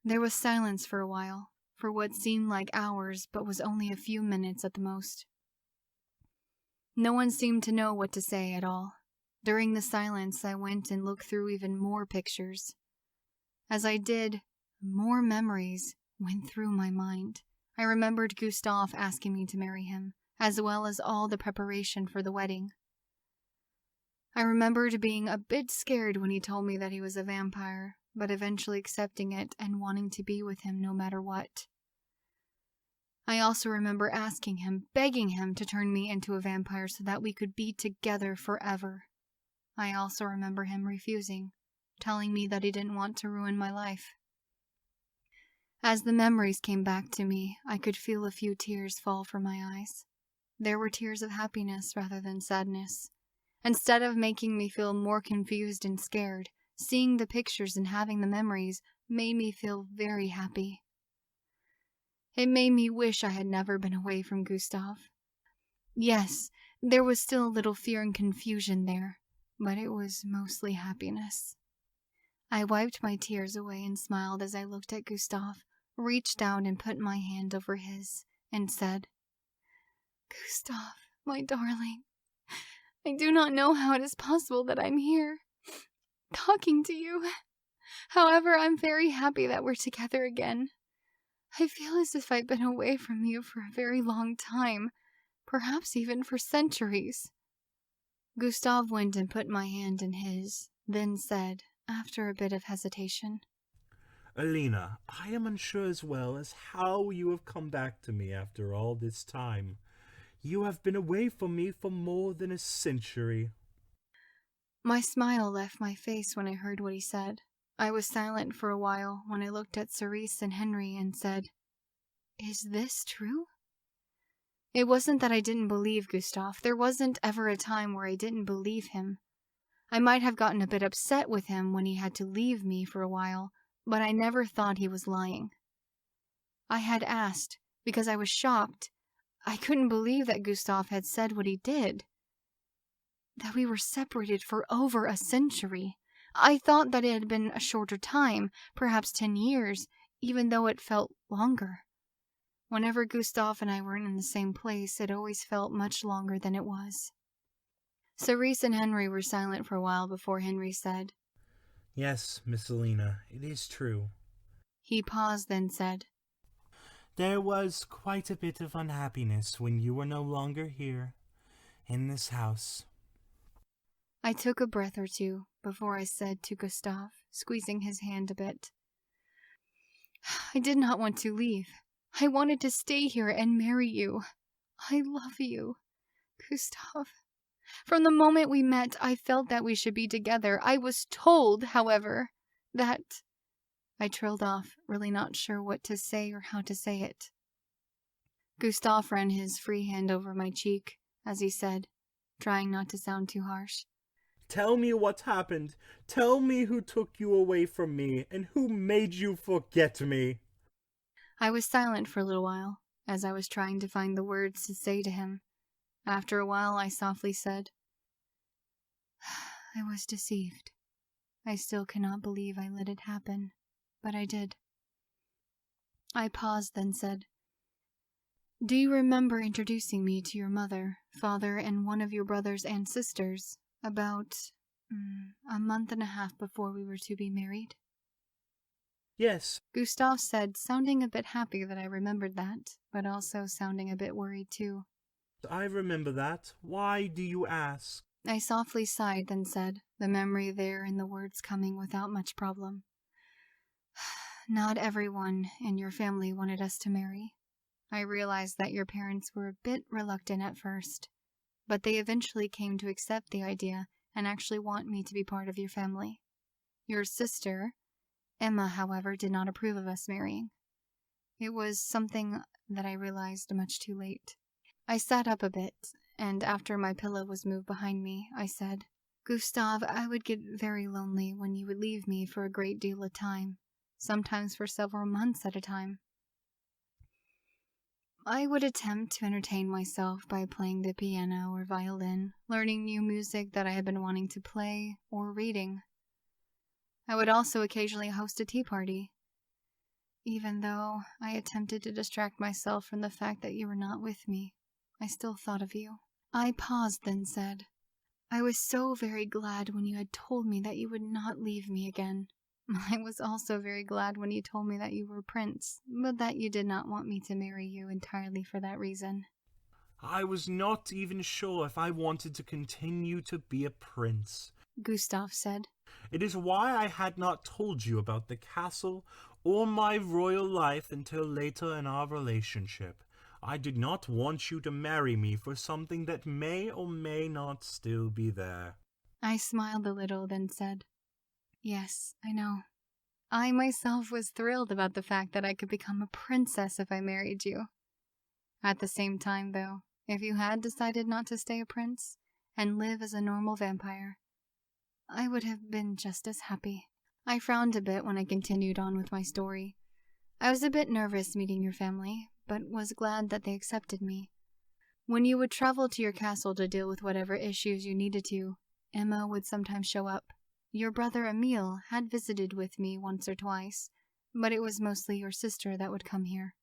There was silence for a while, for what seemed like hours but was only a few minutes at the most. No one seemed to know what to say at all. During the silence, I went and looked through even more pictures. As I did, more memories went through my mind. I remembered Gustav asking me to marry him, as well as all the preparation for the wedding. I remembered being a bit scared when he told me that he was a vampire, but eventually accepting it and wanting to be with him no matter what. I also remember asking him, begging him to turn me into a vampire so that we could be together forever. I also remember him refusing, telling me that he didn't want to ruin my life. As the memories came back to me, I could feel a few tears fall from my eyes. There were tears of happiness rather than sadness. Instead of making me feel more confused and scared, seeing the pictures and having the memories made me feel very happy. It made me wish I had never been away from Gustav. Yes, there was still a little fear and confusion there, but it was mostly happiness. I wiped my tears away and smiled as I looked at Gustav, reached down and put my hand over his, and said, "Gustav, my darling, I do not know how it is possible that I'm here, talking to you. However, I'm very happy that we're together again. I feel as if I've been away from you for a very long time, perhaps even for centuries." Gustav went and put my hand in his, then said, after a bit of hesitation, "Alina, I am unsure as well as how you have come back to me after all this time. You have been away from me for more than a century." My smile left my face when I heard what he said. I was silent for a while when I looked at Cerise and Henry and said, "Is this true?" It wasn't that I didn't believe Gustav. There wasn't ever a time where I didn't believe him. I might have gotten a bit upset with him when he had to leave me for a while, but I never thought he was lying. I had asked because I was shocked. I couldn't believe that Gustav had said what he did. That we were separated for over a century. I thought that it had been a shorter time, perhaps 10 years, even though it felt longer. Whenever Gustav and I weren't in the same place, it always felt much longer than it was. Cerise and Henry were silent for a while before Henry said, "Yes, Miss Alina, it is true." He paused, then said, "There was quite a bit of unhappiness when you were no longer here, in this house." I took a breath or two before I said to Gustav, squeezing his hand a bit, "I did not want to leave. I wanted to stay here and marry you. I love you, Gustav. From the moment we met, I felt that we should be together. I was told, however, that—" I trailed off, really not sure what to say or how to say it. Gustav ran his free hand over my cheek as he said, trying not to sound too harsh, "Tell me what happened. Tell me who took you away from me and who made you forget me." I was silent for a little while, as I was trying to find the words to say to him. After a while, I softly said, "I was deceived. I still cannot believe I let it happen, but I did." I paused, then said, "Do you remember introducing me to your mother, father, and one of your brothers and sisters about a month and a half before we were to be married?" "Yes," Gustav said, sounding a bit happy that I remembered that, but also sounding a bit worried too. "I remember that. Why do you ask?" I softly sighed, then said, the memory there and the words coming without much problem, "Not everyone in your family wanted us to marry. I realized that your parents were a bit reluctant at first, but they eventually came to accept the idea and actually want me to be part of your family. Your sister, Emma, however, did not approve of us marrying. It was something that I realized much too late." I sat up a bit, and after my pillow was moved behind me, I said, "Gustav, I would get very lonely when you would leave me for a great deal of time, sometimes for several months at a time. I would attempt to entertain myself by playing the piano or violin, learning new music that I had been wanting to play, or reading. I would also occasionally host a tea party. Even though I attempted to distract myself from the fact that you were not with me, I still thought of you. I paused, then said, I was so very glad when you had told me that you would not leave me again. I was also very glad when you told me that you were Prince, but that you did not want me to marry you entirely for that reason. I was not even sure if I wanted to continue to be a prince, Gustav said. It is why I had not told you about the castle or my royal life until later in our relationship. I did not want you to marry me for something that may or may not still be there. I smiled a little, then said, Yes, I know. I myself was thrilled about the fact that I could become a princess if I married you. At the same time, though, if you had decided not to stay a prince and live as a normal vampire, I would have been just as happy. I frowned a bit when I continued on with my story. I was a bit nervous meeting your family, but was glad that they accepted me. When you would travel to your castle to deal with whatever issues you needed to, Emma would sometimes show up. Your brother Emil had visited with me once or twice, but it was mostly your sister that would come here.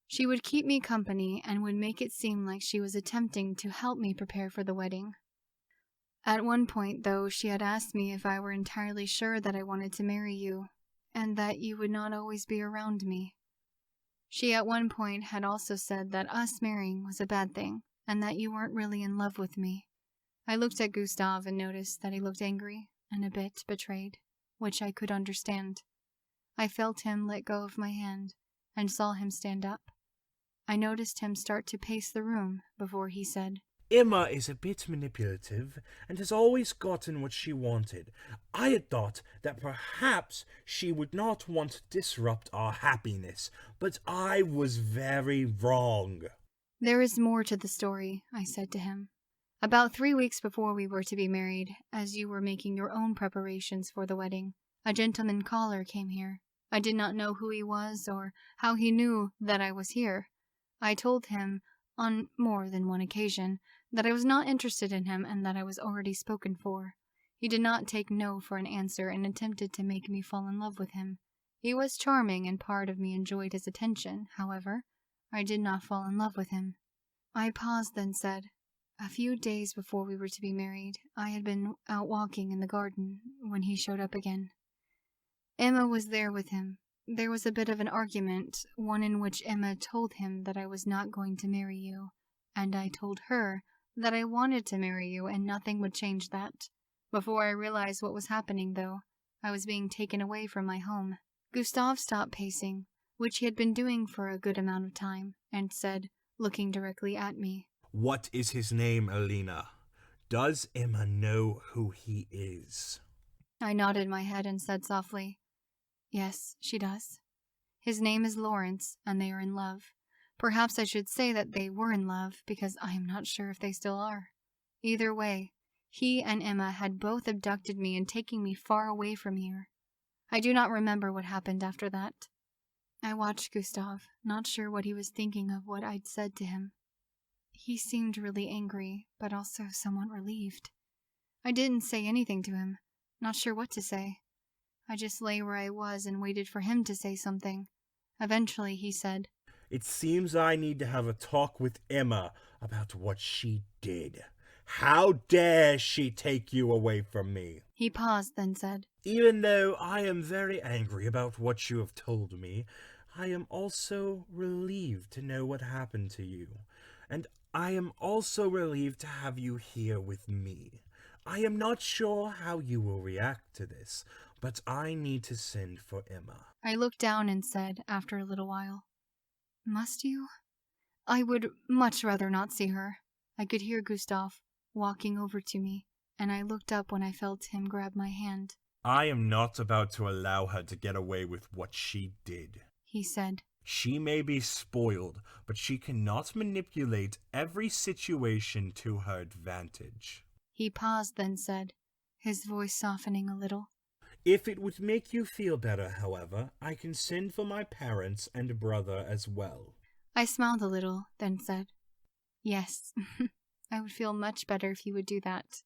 She would keep me company and would make it seem like she was attempting to help me prepare for the wedding. At one point, though, she had asked me if I were entirely sure that I wanted to marry you, and that you would not always be around me. She at one point had also said that us marrying was a bad thing, and that you weren't really in love with me. I looked at Gustav and noticed that he looked angry and a bit betrayed, which I could understand. I felt him let go of my hand and saw him stand up. I noticed him start to pace the room before he said, Emma is a bit manipulative and has always gotten what she wanted. I had thought that perhaps she would not want to disrupt our happiness, but I was very wrong. There is more to the story, I said to him. About 3 weeks before we were to be married, as you were making your own preparations for the wedding, a gentleman caller came here. I did not know who he was or how he knew that I was here. I told him, on more than one occasion, that I was not interested in him and that I was already spoken for. He did not take no for an answer and attempted to make me fall in love with him. He was charming and part of me enjoyed his attention. However, I did not fall in love with him. I paused, then said, A few days before we were to be married, I had been out walking in the garden when he showed up again. Emma was there with him. There was a bit of an argument, one in which Emma told him that I was not going to marry you, and I told her that I wanted to marry you and nothing would change that. Before I realized what was happening, though, I was being taken away from my home. Gustav stopped pacing, which he had been doing for a good amount of time, and said, looking directly at me, What is his name, Alina? Does Emma know who he is? I nodded my head and said softly, Yes, she does. His name is Lawrence, and they are in love. Perhaps I should say that they were in love, because I am not sure if they still are. Either way, he and Emma had both abducted me and taken me far away from here. I do not remember what happened after that. I watched Gustav, not sure what he was thinking of what I'd said to him. He seemed really angry, but also somewhat relieved. I didn't say anything to him, not sure what to say. I just lay where I was and waited for him to say something. Eventually he said, It seems I need to have a talk with Emma about what she did. How dare she take you away from me? He paused, then said, Even though I am very angry about what you have told me, I am also relieved to know what happened to you. And I am also relieved to have you here with me. I am not sure how you will react to this, but I need to send for Emma. I looked down and said, after a little while, Must you? I would much rather not see her. I could hear Gustav walking over to me, and I looked up when I felt him grab my hand. I am not about to allow her to get away with what she did, he said. She may be spoiled, but she cannot manipulate every situation to her advantage. He paused, then said, his voice softening a little. If it would make you feel better, however, I can send for my parents and brother as well. I smiled a little, then said, Yes, I would feel much better if you would do that.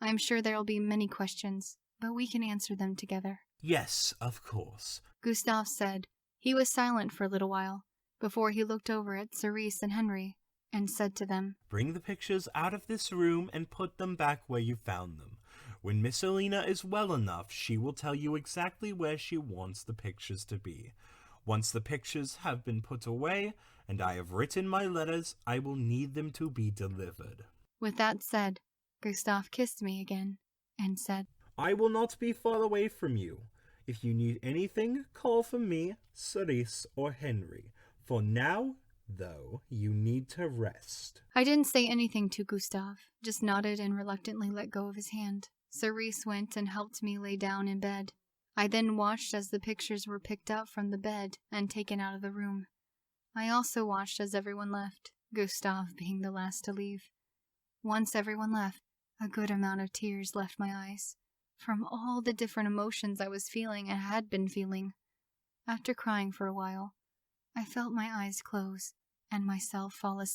I am sure there will be many questions, but we can answer them together. Yes, of course, Gustav said. He was silent for a little while, before he looked over at Cerise and Henry, and said to them, "Bring the pictures out of this room and put them back where you found them. When Miss Alina is well enough, she will tell you exactly where she wants the pictures to be. Once the pictures have been put away, and I have written my letters, I will need them to be delivered." With that said, Gustave kissed me again, and said, "I will not be far away from you. If you need anything, call for me, Cerise, or Henry. For now, though, you need to rest." I didn't say anything to Gustave, just nodded and reluctantly let go of his hand. Cerise went and helped me lay down in bed. I then watched as the pictures were picked up from the bed and taken out of the room. I also watched as everyone left, Gustave being the last to leave. Once everyone left, a good amount of tears left my eyes, from all the different emotions I was feeling and had been feeling. After crying for a while, I felt my eyes close and myself fall asleep.